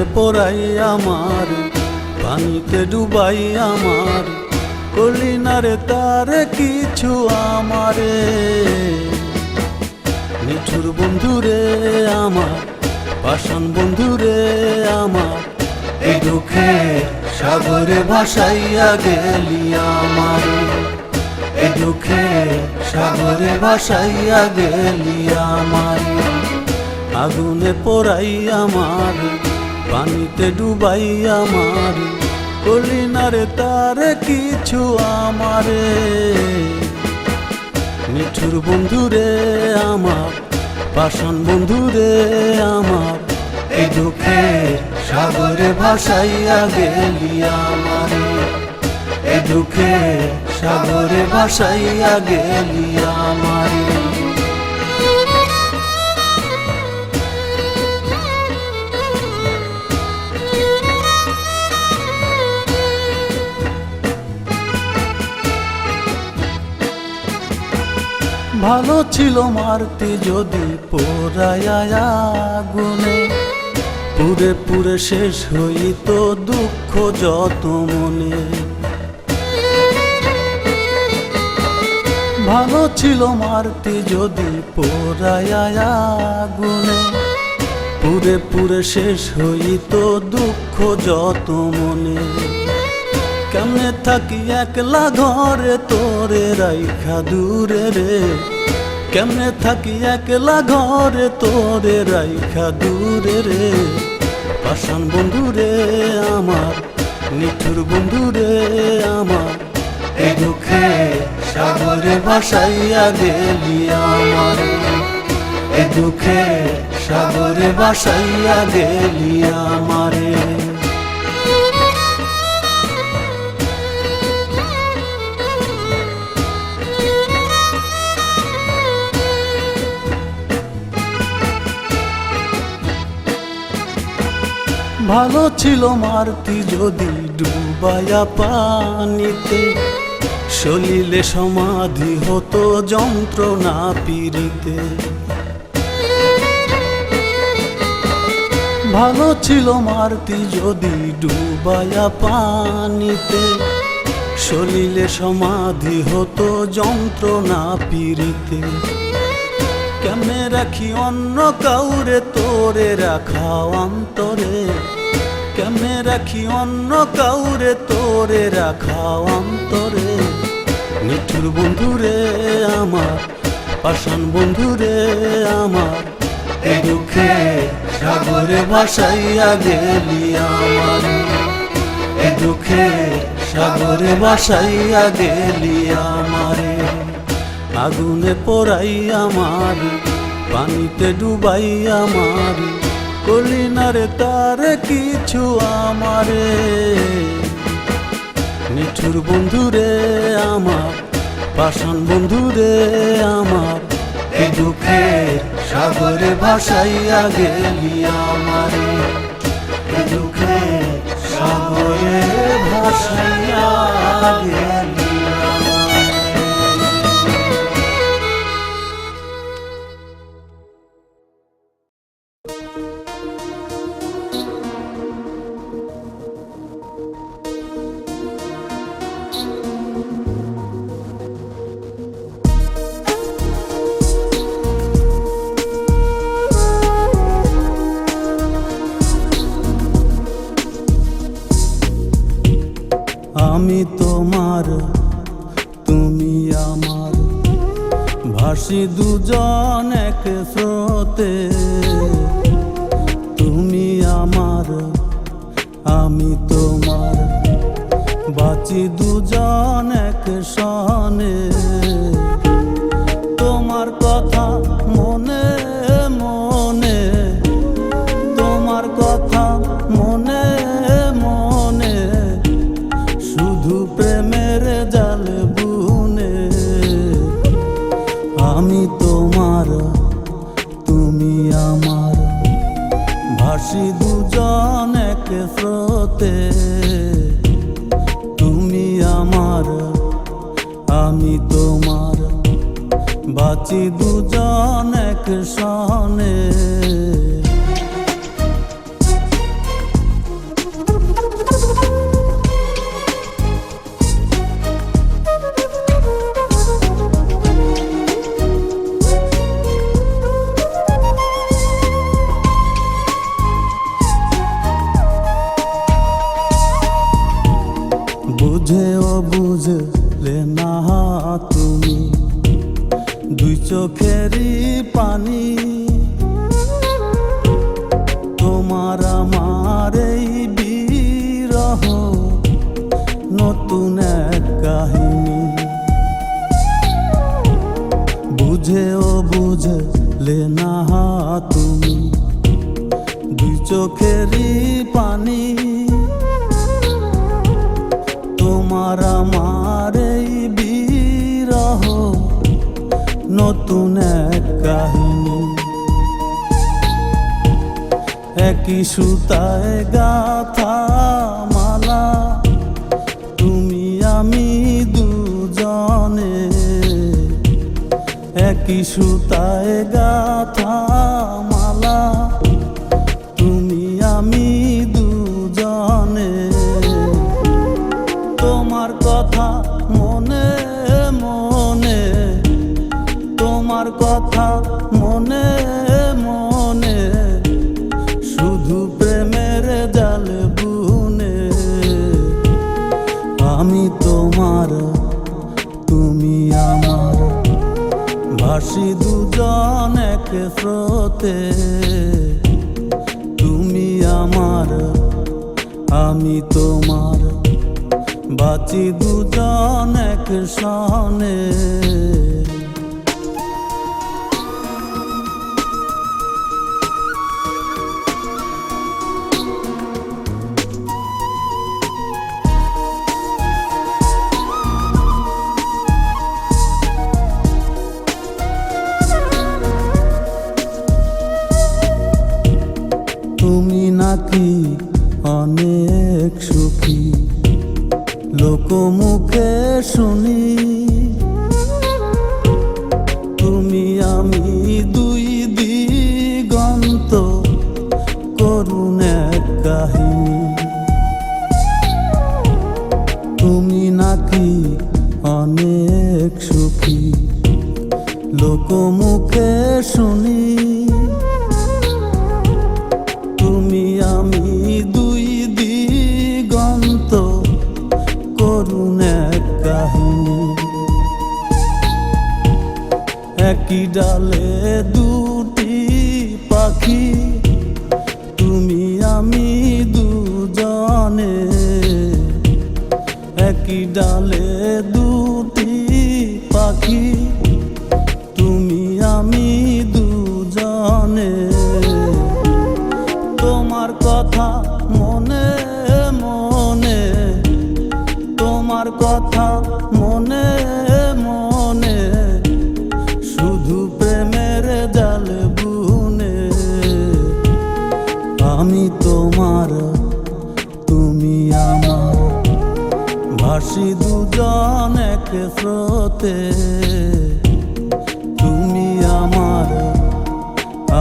আগুনে পোড়াই আমার, পানিতে ডুবাই আমার, করলি না রে তারে কিছু আমারে। নিঠুর বন্ধুরে আমার, পাষাণ বন্ধুরে আমার, এই দুঃখে সাগরে ভাসাইয়া গেলি আমার, এই দুঃখে সাগরে ভাসাইয়া গেলি আমার। আগুনে পোড়াই আমার, পানিতে ডুবাই আমার, করলি না রে তারে কিছু আমারে। নিঠুর বন্ধুরে আমার, পাষাণ বন্ধুরে আমার, এই দুঃখে সাগরে ভাসাইয়া গেলি আমার, এই দুঃখে সাগরে ভাসাইয়া গেলি আমার। ভালো ছিল মারতে যদি পোড়ায়া আগুনে, পুরে পুরে শেষ হইত দুঃখ যত মনে। ভালো ছিল মারতে যদি পোড়ায়া আগুনে, পুরে পুরে শেষ হইত দুঃখ যত মনে। কেমনে থাকি একলা ঘরে তোরে রাইখা দূরে রে, কেমনে থাকি একলা ঘরে তোরে রাইখা দূরে রে। পাষাণ বন্ধুরে আমার, নিঠুর বন্ধুরে আমার, এই দুঃখে সাগরে ভাসাইয়া গেলি আমার, এই দুঃখে সাগরে ভাসাইয়া গেলি আমারে। ভালো ছিল মারতি যদি ডুবায়া পানিতে, সলিলে সমাধি হতো যন্ত্রণা পীড়িতে। ভালো ছিল মারতি যদি ডুবায়া পানিতে, সলিলে সমাধি হতো যন্ত্রণা পীড়িতে। কেমনে রাখি অন্য কাউরে তোরে রাখা অন্তরে, কেমনে রাখি অন্য কাউরে তোরে রাখা অন্তরে। নিঠুর বন্ধুরে আমার, পাষাণ বন্ধুরে আমার, এই দুঃখে সাগরে ভাসাইয়া গেলি আমার, এই দুঃখে সাগরে ভাসাইয়া গেলি আমারে। আগুনে পোড়াই আমার, পানিতে ডুবাই আমার, করলি না রে তারে কিছু আমারে। নিঠুর বন্ধুরে আমার, পাষাণ বন্ধুরে আমার, এই দুঃখে সাগরে ভাসাইয়া গেলি আমারে, এই দুঃখে সাগরে ভাসাইয়া গেলি। আমি তোমার, তুমি আমার, ভাসি দুজন এক স্রোতে। তুমি আমার, আমি তোমার, বাঁচি দুজন এক সনে। তোমার কথা মনে মনে, তোমার কথা মনে মনে, শুধু প্রেমের জাল বুনে। আমি তোমার, তুমি আমার, ভাসি দুজন এক স্রোতে। তুমি আমার, আমি তোমার, বাঁচি দুজন এক সনে। বুঝেও বুঝলে না তুমি দুই চোখেরই পানি। তোমার আমার এই বিরহ নতুন এক কাহিনী। বুঝেও বুঝলে না তুমি দুই চোখেরই পানি। তোমার আমার এই বিরহ নতুন এক কাহিনী। একই সুতায় গাথা মালা তুমি আমি দুজনে। একই সুতায় গাথা মালা তুমি আমি দুজনে। তোমার কথা মনে মনে, তোমার কথা মনে মনে, শুধু প্রেমের জাল বুনে। আমি তোমার তুমি আমার, ভাসি দুজন এক স্রোতে। তুমি আমার আমি তোমার, বাঁচি দুজন এক সনে। তুমি নাকি অনেক সুখী লোকমুখে শুনি। তুমি আমি দুই দিগন্ত করুণ এক কাহিনী। তুমি নাকি অনেক সুখী লোকমুখে শুনি। তুমি আমি দুই দিগন্ত করুণ এক কাহিনী। একই ডালে দুটি পাখি তুমি আমি দুজনে। একই ডালে দুটি পাখি তুমি আমি দুজনে। তোমার কথা মনে মনে, তোমার কথা মনে মনে, শুধু প্রেমের জাল বুনে। আমি তোমার তুমি আমার, ভাসি দুজন এক স্রোতে। তুমি আমার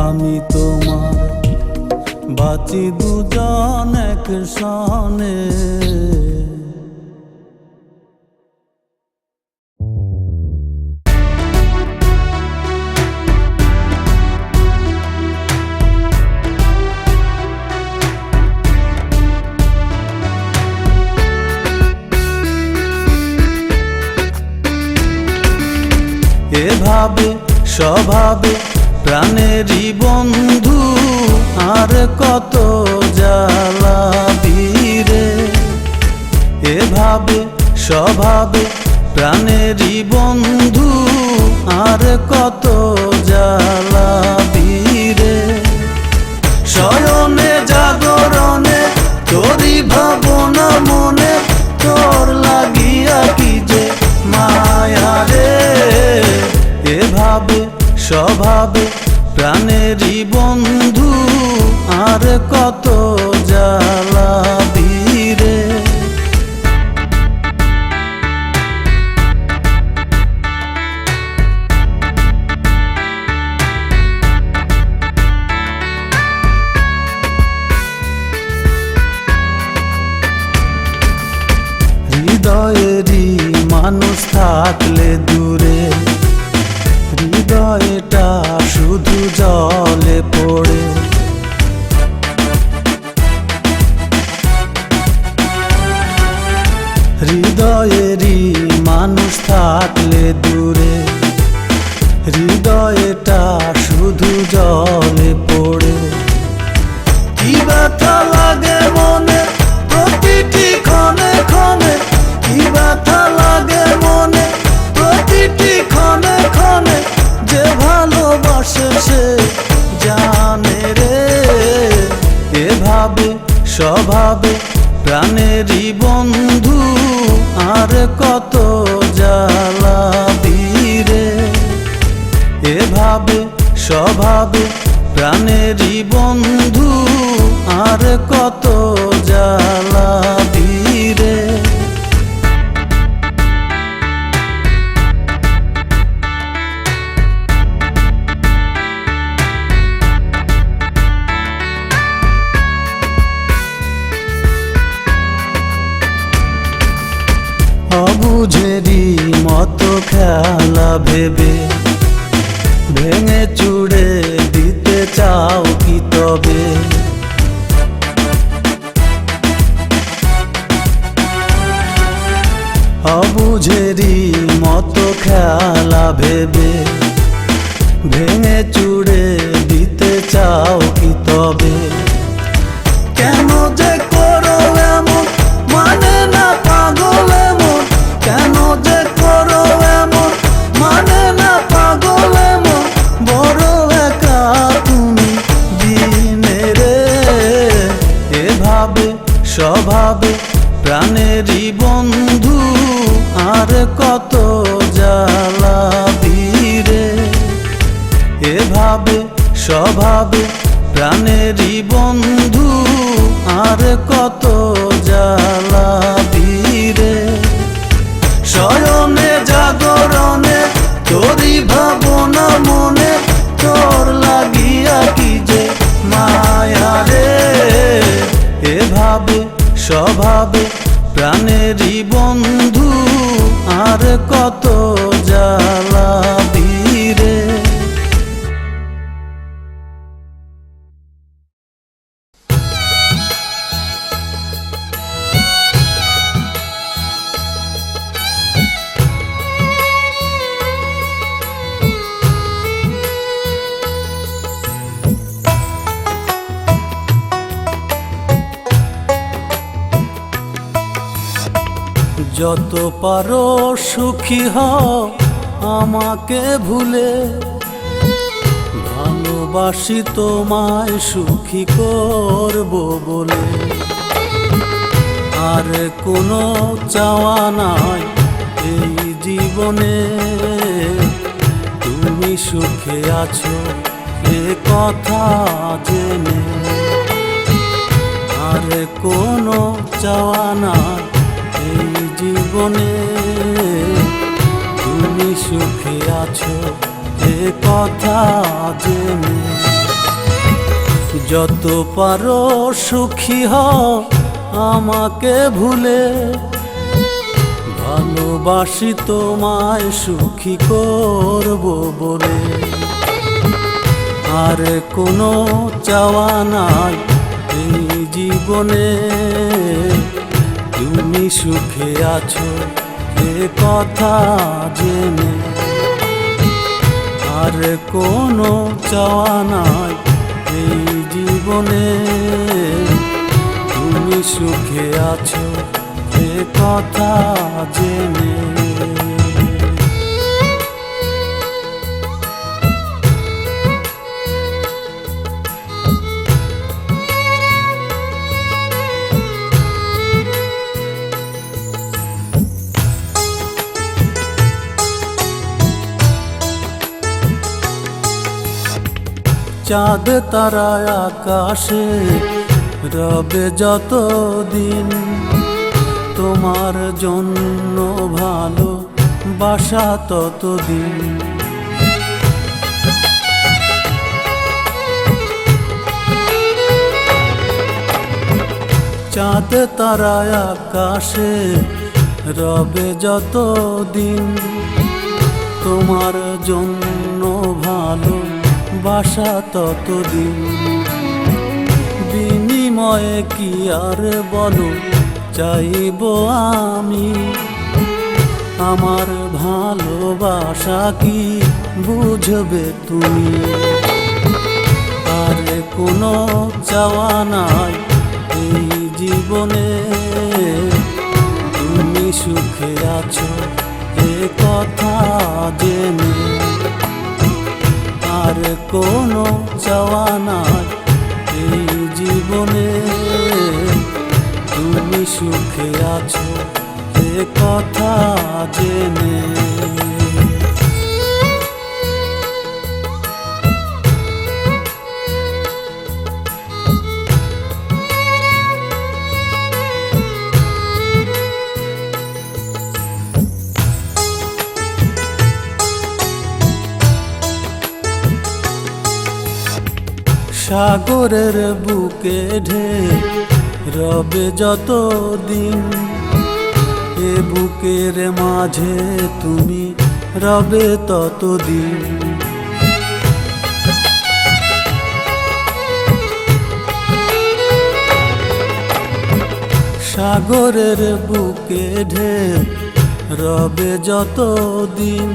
আমি তোমার, বাঁচি দুজন এক সনে। এভাবে স্বভাবে প্রাণেরই বন্ধু, আর কত জ্বালাবি রে। এভাবে স্বভাবে প্রাণেরই বন্ধু, আর কত জ্বালাবি রে। শয়নে জাগরণে তোরই ভাবনা মনে, তোর লাগিয়া কি যে মায়া রে। এভাবে স্বভাবে প্রাণেরই বন্ধু, আর কত জ্বালাবি রে। হৃদয়েরই মানুষ থাকলে দূরে, হৃদয়টা শুধু জলে পড়ে। হৃদয়েরই মানুষ থাকলে দূরে, হৃদয়টা শুধু জলে পড়ে। কি ব্যথা লাগে মনে প্রতিটি ক্ষণে ক্ষণে, কি ব্যথা লাগে মনে প্রতিটি ক্ষণে ক্ষণে, যে ভালোবাসে সে জানে রে। এভাবে স্বভাবে প্রাণেরই বন্ধু, আর কত জ্বালাবি রে। এভাবে স্বভাবে প্রাণেরই বন্ধু, আর কত জ্বালাবি রে। অবুঝেরই মতো খেলা ভেবে ভেঙে চুড়ে দিতে চাও কি তবে? অবুঝেরই মতো খেলা ভেবে ভেঙে চুড়ে দিতে চাও কি তবে? কেন যে করো এমন, মানে না পাগল এমন, কেন যে করো এমন, মানে না পাগল এমন, বড় একা তুমি দিনে রে। এভাবে স্বভাবে প্রাণেরই বন্ধু, আর কত জ্বালাবি রে। এভাবে স্বভাবে প্রাণেরই বন্ধু, আর কত জ্বালাবি রে। শয়নে জাগরণে তোরই ভাবনা মনে, তোর লাগিয়া কি যে মায়া রে। এভাবে স্বভাবে প্রাণেরই বন্ধু, আর কত জ্বালাবি রে। যত পারো সুখী হও আমাকে ভুলে, ভালোবাসি তোমায় সুখী করব বলে। আর কোনো চাওয়া নাই এই জীবনে, তুমি সুখে আছো এ কথা জেনে। আর কোনো চাওয়া নাই এই জীবনে, তুমি সুখে আছো এ কথা জেনে। যত পারো সুখী হও আমাকে ভুলে, ভালোবাসি তোমায় সুখী করব বলে। আর কোনো চাওয়া নাই এই জীবনে, তুমি সুখে আছো এ কথা জেনে। আর কোনো চাওয়া নাই এই জীবনে, তুমি সুখে আছো এ কথা জেনে। চাঁদ তারা আকাশে রবে যতদিন, তোমার জন্য ভালো বাসা ততদিন। চাঁদ তারা আকাশে রবে যতদিন, তোমার জন্য ভালো বাসা ততদিন। বিনিময়ে কি আর বলো চাইব আমি। আমার ভালোবাসা কি বুঝবে তুমি? আর কোনো চাওয়া নাই এই জীবনে, তুমি সুখে আছো এ কথা জেনে। আর কোনো চাওয়া নাই এই জীবনে, তুমি সুখে আছো এ কথা জেনে। সাগরের বুকে ঢেউ রবে যতদিন, এ বুকের মাঝে তুমি রবে ততদিন। সাগরের বুকে ঢেউ রবে যতদিন,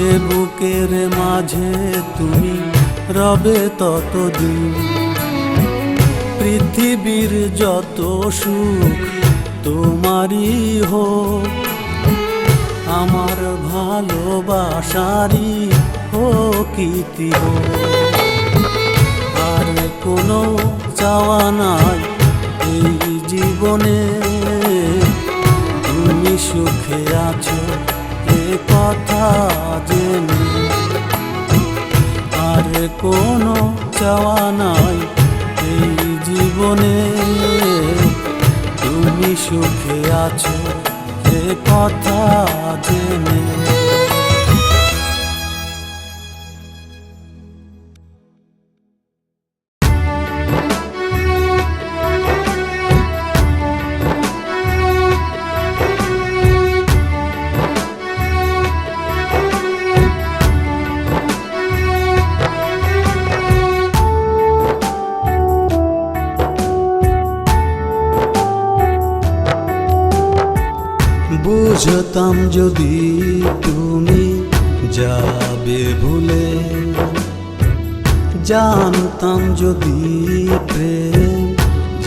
এ বুকের মাঝে তুমি রবে ততদিন। পৃথিবীর যত সুখ তোমারই হোক, আমার ভালোবাসারই হোক ইতি হোক। আর কোনো চাওয়া নাই এই জীবনে, তুমি সুখে আছো এ কথা জেনে। আর কোনো চাওয়া নাই এই জীবনে, তুমি সুখে আছো এ কথা জেনে। বুঝতাম যদি তুমি যাবে ভুলে, জানতাম যদি প্রেম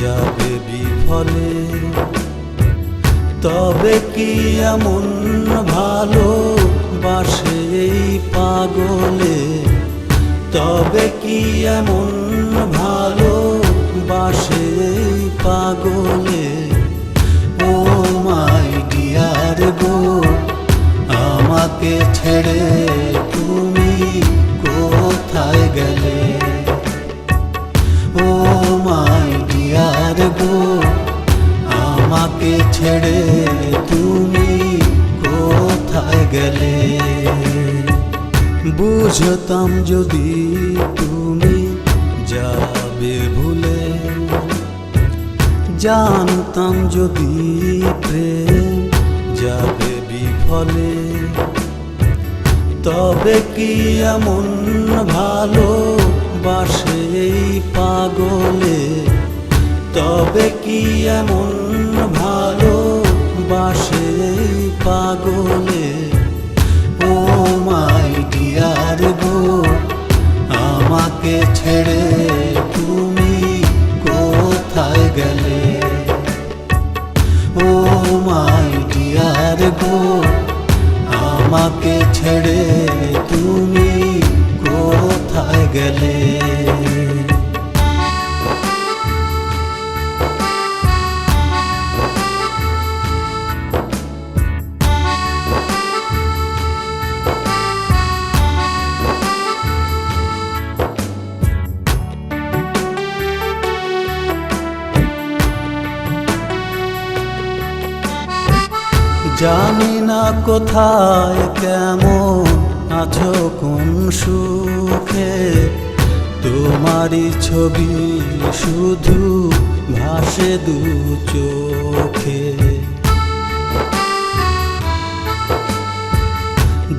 যাবে বিফলে, তবে কি এমন ভালোবাসে এই পাগলে? তবে কি এমন ভালোবাসে এই পাগলে? ও মাই ডিয়ার গো, আমাকে ছেড়ে তুমি কোথায় গেলে? ও মাই ডিয়ার গো, আমাকে ছেড়ে তুমি কোথায় গেলে? বুঝতাম যদি তুমি যাবে ভুলে, জানতাম যদি প্রেম যাবে বিফলে, তবে কি এমন ভালোবাসে এই পাগলে? তবে কি এমন ভালোবাসে এই পাগলে? ও মাই ডিয়ার গো, আমাকে ছেড়ে তুমি কোথায় গেলে? ও মাই ডিয়ার গো, আমাকে ছেড়ে তুমি কোথায় গেলে? জানি না কোথায় কেমন আছো কোন সুখে, তোমারই ছবি শুধু ভাসে দু চোখে।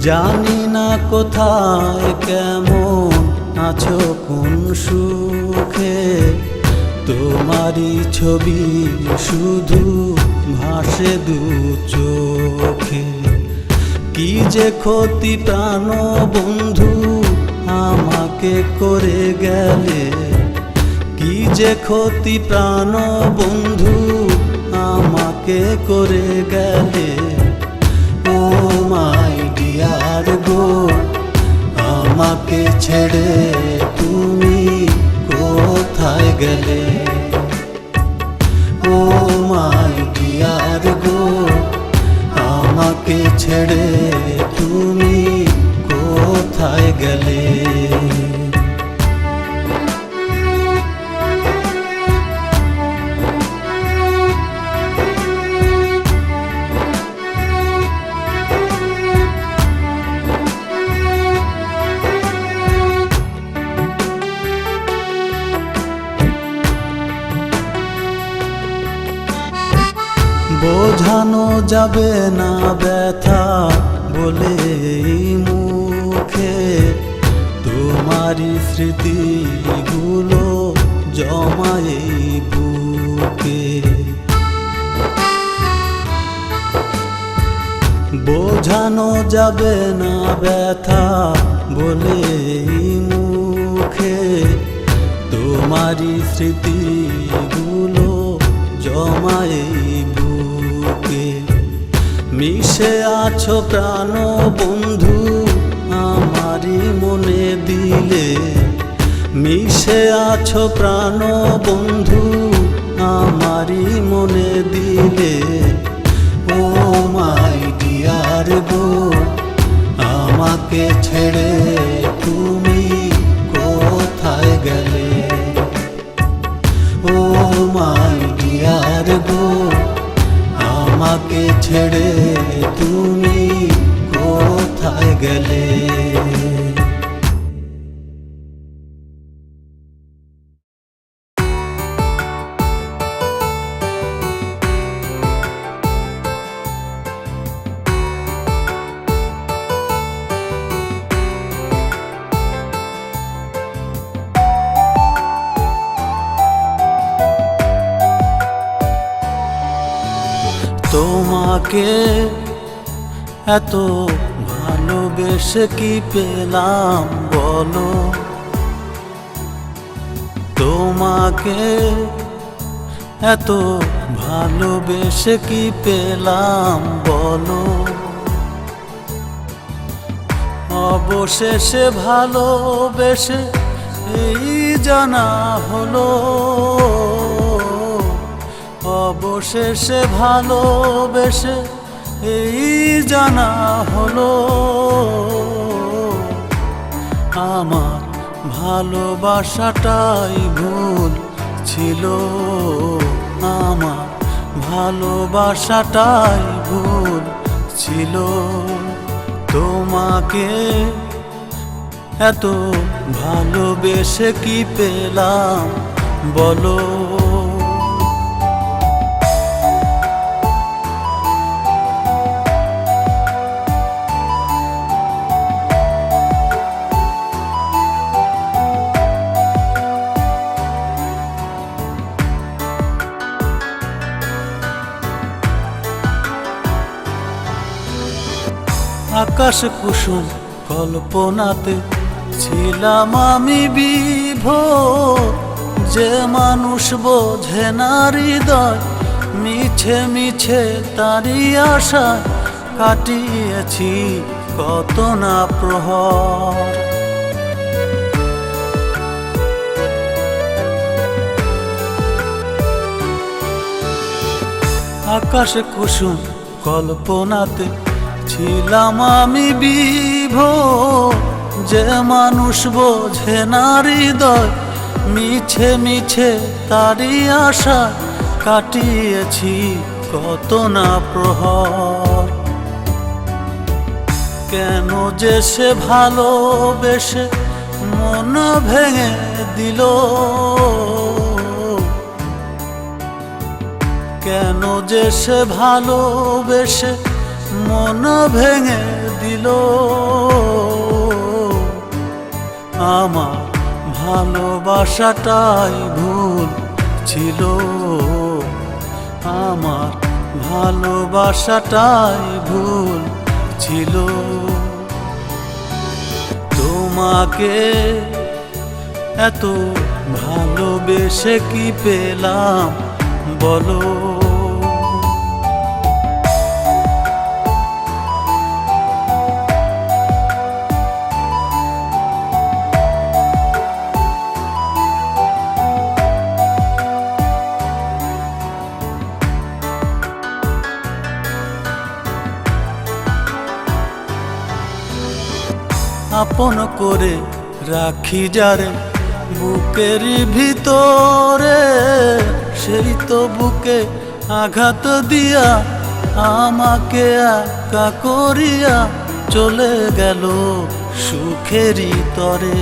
জানি না কোথায় কেমন আছো কোন সুখে, তোমারই ছবি শুধু ভাসে দু চোখে। কি যে ক্ষতি প্রাণ বন্ধু আমাকে করে গেলে, কি যে ক্ষতি প্রাণ বন্ধু আমাকে করে গেলে। ও মাই ডিয়ার গো, আমাকে ছেড়ে তুমি কোথায় গেলে। ও মাই ডিয়ার গো, আমাকে ছেড়ে তুমি কোথায় গেলে। বোঝানো যাবে না ব্যথা বলে এই মুখে, তোমারই স্মৃতিগুলো জমায়ে বুকে। বোঝানো যাবে না ব্যথা বলে এই মুখে, তোমারই স্মৃতিগুলো জমায়ে বুকে। মিশে আছো প্রাণ বন্ধু আমারই মনে দিলে, মিশে আছো প্রাণ বন্ধু আমারই মনে দিলে। ও মাই ডিয়ার গো, আমাকে ছেড়ে তুমি কোথায় গেলে। ও মাই ডিয়ার গো, আমাকে ছেড়ে তুমি কোথায় গেলে। তোমাকে এত ভালোবেসে কি পেলাম বলো, তোমাকে এত ভালোবেসে কি পেলাম বলো। অবশেষে ভালোবেসে এই জানা হলো, অবশেষে ভালোবেসে এই জানা হলো। আমার ভালোবাসাটাই ভুল ছিল, আমার ভালোবাসাটাই ভুল ছিল। তোমাকে এত ভালোবেসে কি পেলাম বলো। আকাশ কুসুম কল্পনাতে ছিলাম আমি বিভোর, যে মানুষ বোঝে না হৃদয় মিছে মিছে তারই আশা কাটিয়েছি কত না প্রহর। আকাশ কুসুম কল্পনাতে ছিলাম আমি বিভোর, যে মানুষ বোঝে না হৃদয় মিছে মিছে তারই আশা কাটিয়েছি কত না প্রহর। কেন যে সে ভালোবেসে মন ভেঙে দিল, কেন যে সে ভালোবেসে মন ভেঙে দিল। আমার ভালোবাসাটাই ভুল ছিল। আমার ভালোবাসাটাই ভুল ছিল। তোমাকে এত ভালোবেসে কি পেলাম বলো। আপন করে রাখি যারে বুকের ভিতরে, সেই তো বুকে আঘাত দিয়া আমাকে একা করিয়া চলে গেল সুখেরই তরে।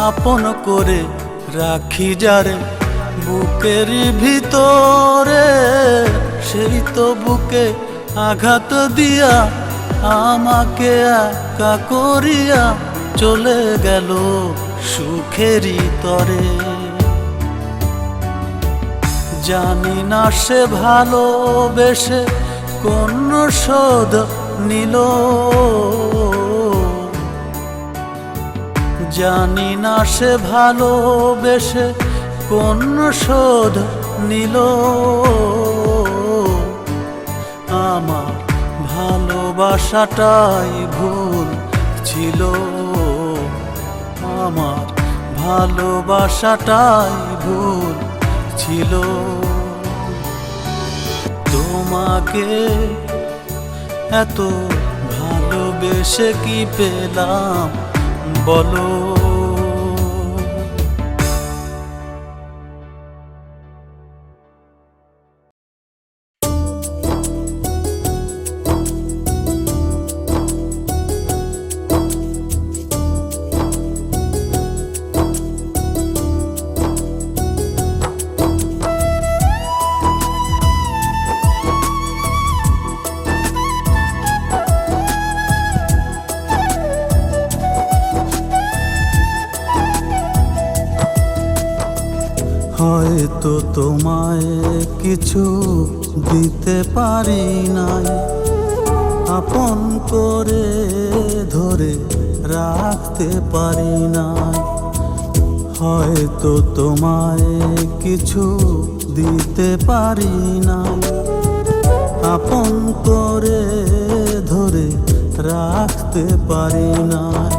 আপন করে রাখি যারে বুকের ভিতরে, সেই তো বুকে আঘাত দিয়া আমাকে একা করিয়া চলে গেল সুখেরই তরে। জানি না সে ভালোবেসে কোন শোধ নিল, জানি না সে ভালোবেসে কোন শোধ নিল। আমার ভালোবাসাটাই ভুল ছিল। আমার ভালোবাসাটাই ভুল ছিল। তোমাকে এত ভালোবেসে কি পেলাম বলো। হয়তো তোমায় কিছু দিতে পারি নাই, আপন করে ধরে রাখতে পারি নাই। হয়তো তোমায় কিছু দিতে পারি নাই, আপন করে ধরে রাখতে পারি নাই।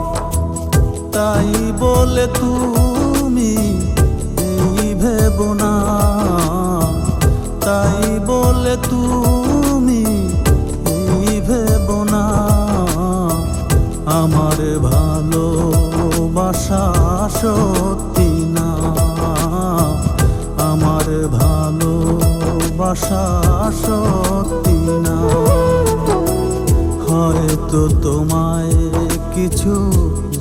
তাই বলে তুমি ভেবো না, তাই বলে তুমি ভেবো না। আমার ভালোবাসা সত্যি না, আমার ভালোবাসা সত্যি না। হয়তো তোমায় কিছু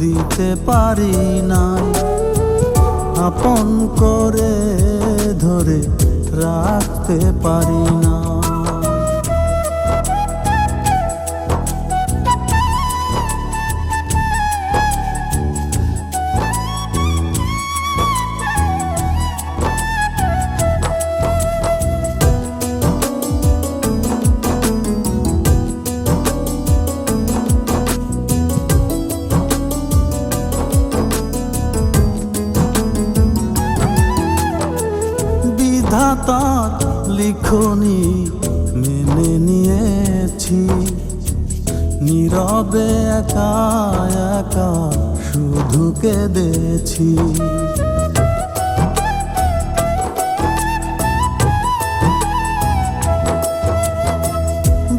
দিতে পারি নাই, আপন করে ধরে রাখতে পারি না। বিধাতার লিখনি মেনে নিয়েছি, নীরবে একা একা শুধু কেঁদেছি।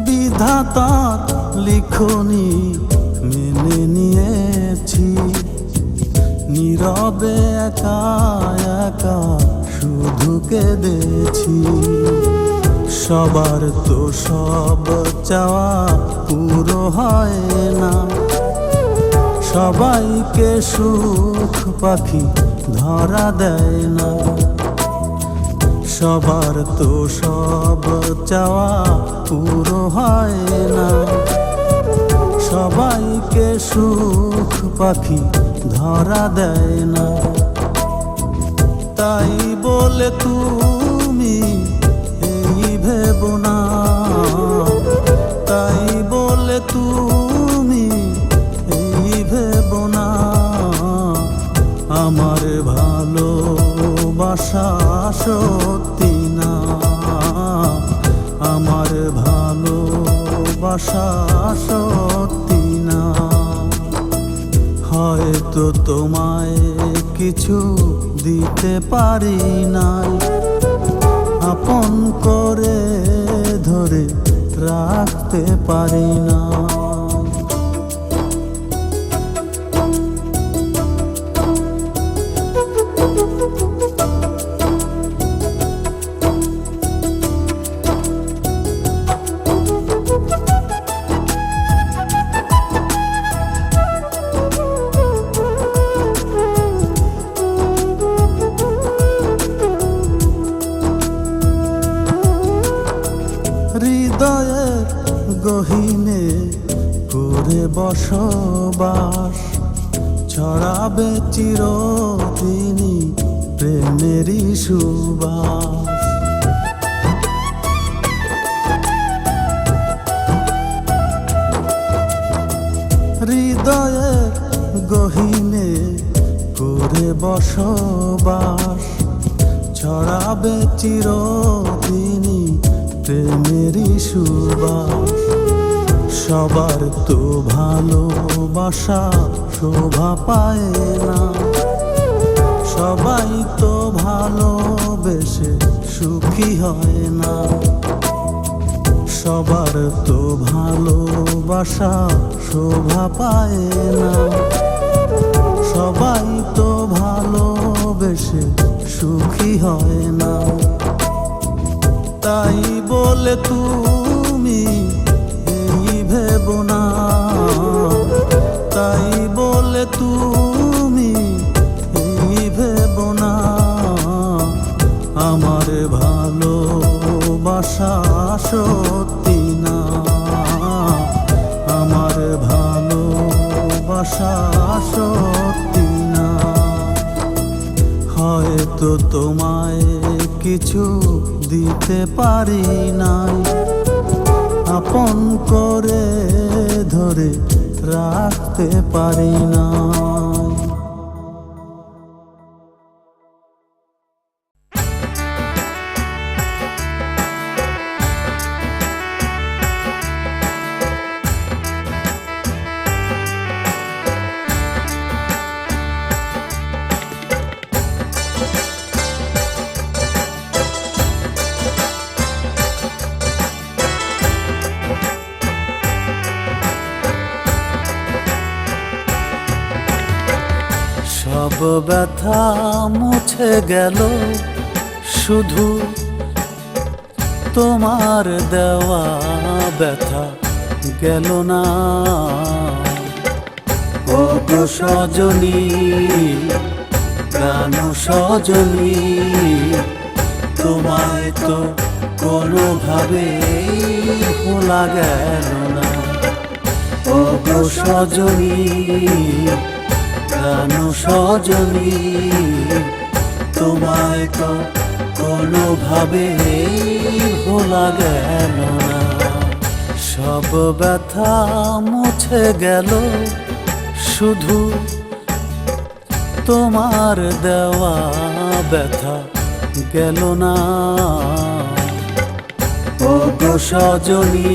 বিধাতার লিখনি মেনে নিয়েছি, নীরবে একা একা শুধু কেঁদেছি। সবার তো সব চাওয়া পুরো হয় না, সবাইকে সুখ পাখি ধরা দেয় না। সবার তো সব চাওয়া পুরো হয় না, সবাইকে সুখ পাখি ধরা দেয় না, তাই বলে তুমি এই ভেবো না, তাই বলে তুমি এই ভেবো না, আমার ভালোবাসা সত্যি না, আমার ভালোবাসা সত্যি না। হয়তো তোমায় কিছু দিতে পারি নাই, আপন করে ধরে রাখতে পারি না। হৃদয়ের গহীনে করে বসবাস, ছড়াবে চিরদিনই প্রেমেরই সুবাস। হৃদয়ের গহীনে করে বসবাস, ছড়াবে চিরদিনই প্রেমেরই সুবাস। সবার তো ভালোবাসা শোভা পায় না, সবাই তো ভালোবেসে সুখী হয় না, সবার তো ভালোবাসা শোভা পায় না, সবাই তো ভালোবেসে সুখী হয় না, তাই বলে তুমি এই ভেবো না, তাই বলে তুমি এই ভেবো না, আমার ভালোবাসা সত্যি না, আমার ভালোবাসা সত্যি না। হয়তো তোমায় কিছু দিতে পারি নাই, আপন করে ধরে রাখতে পারি না। সব ব্যথা মুছে গেল, শুধু তোমার দেওয়া ব্যথা গেল না। ও গো সজনী, প্রাণ সজনী, তোমায় তো কোনোভাবে ভোলা গেল না। ও গো সজনী, প্রাণ সজনী, তোমায় তো কোনোভাবে ভোলা গেল না। সব ব্যথা মুছে গেল, শুধু তোমার দেওয়া ব্যথা গেল না। ও গো সজনী,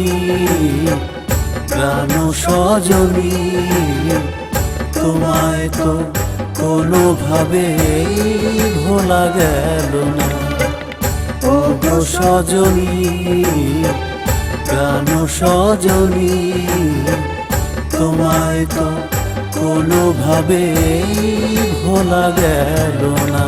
প্রাণ সজনী, তোমায় তো কোনোভাবে ভোলা গেল না। ও গো সজনী, প্রাণ সজনী, তোমায় তো কোনোভাবে ভোলা গেল না।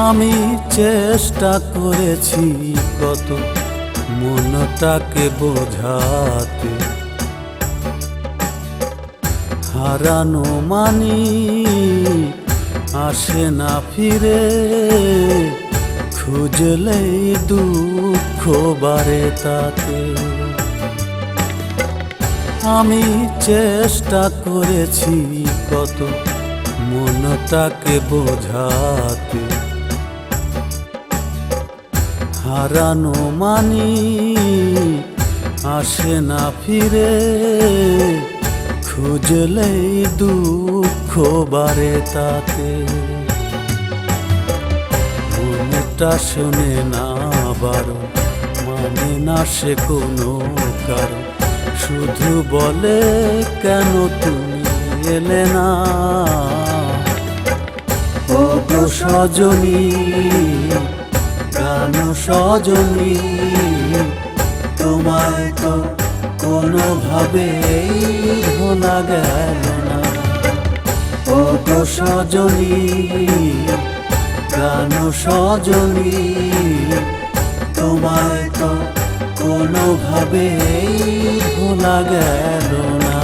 আমি চেষ্টা করেছি কত মনটাকে বোঝাতে, হারানো মানি আসে না ফিরে, খুঁজলেই দুঃখ বাড়ে তাতে। আমি চেষ্টা করেছি কত মনটাকে বোঝাতে, হারানো মানি আসে না ফিরে, খুঁজলেই দুঃখ বাড়ে তাতে। মনটা শোনে না বারো, মানে না সে কোনো কারণ, শুধু বলে কেন তুমি এলে না। ও গো সজনী, প্রাণ সজনী, তোমায় তো কোনোভাবেই ভোলা গেল না। ও গো সজনী, প্রাণ সজনী, তোমায় তো কোনোভাবেই ভোলা গেল না।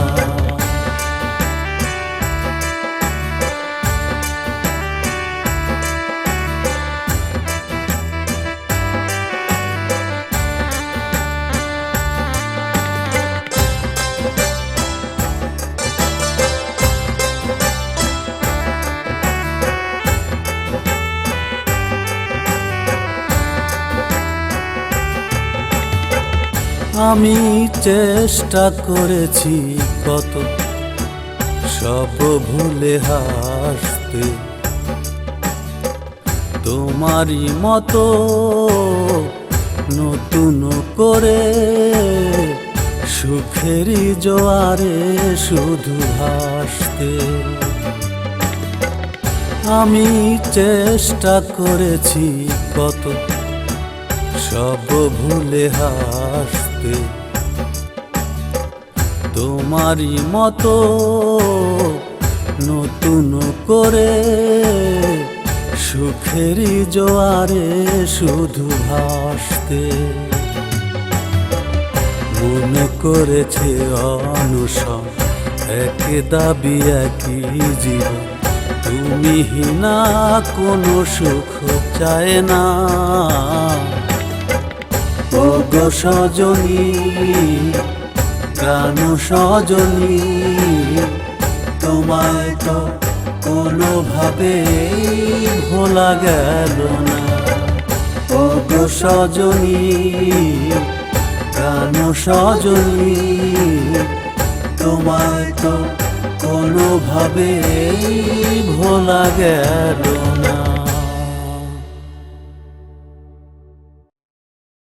আমি চেষ্টা করেছি কত সব ভুলে হাসতে, তোমারই মতো নতুন করে সুখেরই জোয়ারে শুধু ভাসতে। আমি চেষ্টা করেছি কত সব ভুলে হাসতে, তোমারই মতো নতুন করে সুখেরই জোয়ারে শুধু ভাসতে। মনে করেছে অনুসরণ, এক দাবি একই জীবন, তুমি না কোনো সুখ চায় না। ও গো সজনী, প্রাণ সজনী, তোমায় তো কোনোভাবেই ভোলা গেল না। ও গো সজনী, প্রাণ সজনী, তোমায় তো কোনোভাবেই ভোলা গেল না।